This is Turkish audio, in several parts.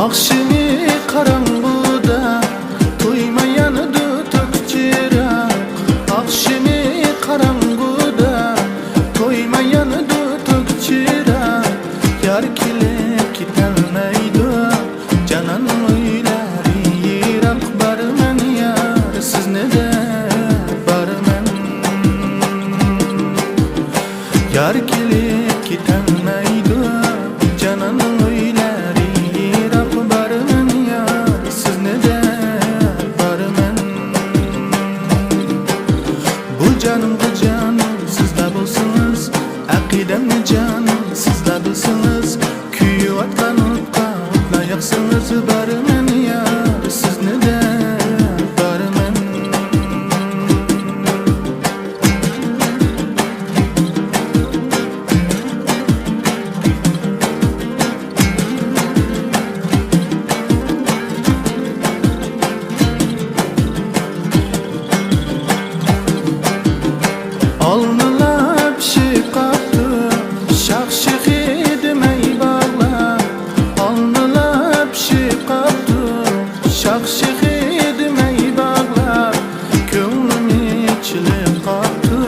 Akşimi karanguda to'ymayan dutuk chiroq. Akşimi karanguda to'ymayan dutuk chiroq. Yar kelib ketolmaydi janan o'ylari yiroq. Barman yar sizni de barman. Yar kelib ketolmaydi janan o'ylari yiroq. Barman yar sizni de barman. Bu canımga canım sizlar bo'lsangiz, aqidamni janim sizlar bilsangiz, kuyayotgan o'tqa o'tlayapsiz. Barman yar sizni de barman. Alnılab şiqaqdı, şaq-şıqi demey bağlar. Alnılab şiqaqdı, şaq-şıqi demey bağlar. Ko'nglim ichilib qoldi,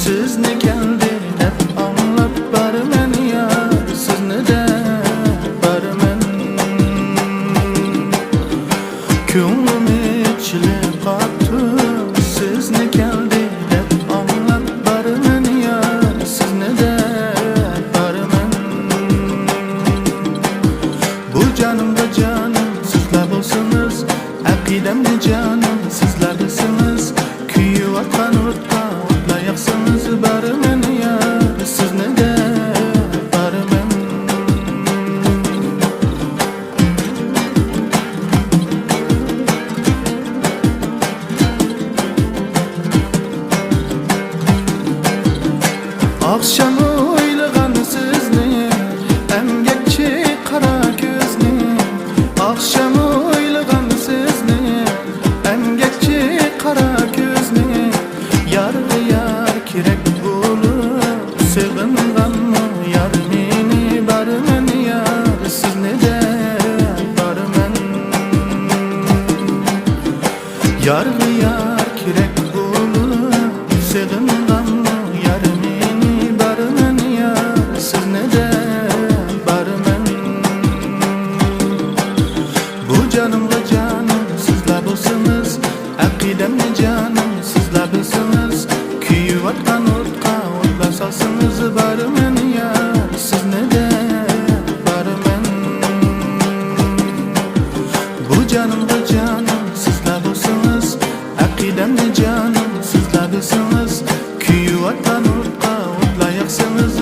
sizni keldi deb anglab. Barman yar sizni de barman. Ko'nglim ichilib qoldi, sizni keldi deb anglab. Barman yar sizni de barman. Bu canımga canım sizlar bo'lsangiz, aqidamni janim sizlar bilsangiz, kuyayotgan o'tqa o'tlayapsiz. Barman yar sizni de barman. Akşam o'ylagan sizni, emgakchi qara ko'zni. Akşam o'ylagan sizni, emgakchi qara ko'zni. Yarga yar kerak bo'lib sevinganmi yar meni. Barman yar sizni de barman. Yarga yar kerak bo'lib sevinganmi yar meni. Barman yar sizni de barman. Bu canımga canım sizlar bo'lsangiz, aqidamni janim sizlar bilsangiz, kuyayotgan o'tqa o'tlasangiz. Barman yar sizni de barman. Bu canımga canım sizlar bo'lsangiz, aqidamni janim sizlar bilsangiz, kuyayotgan o'tqa o'tlayapsiz.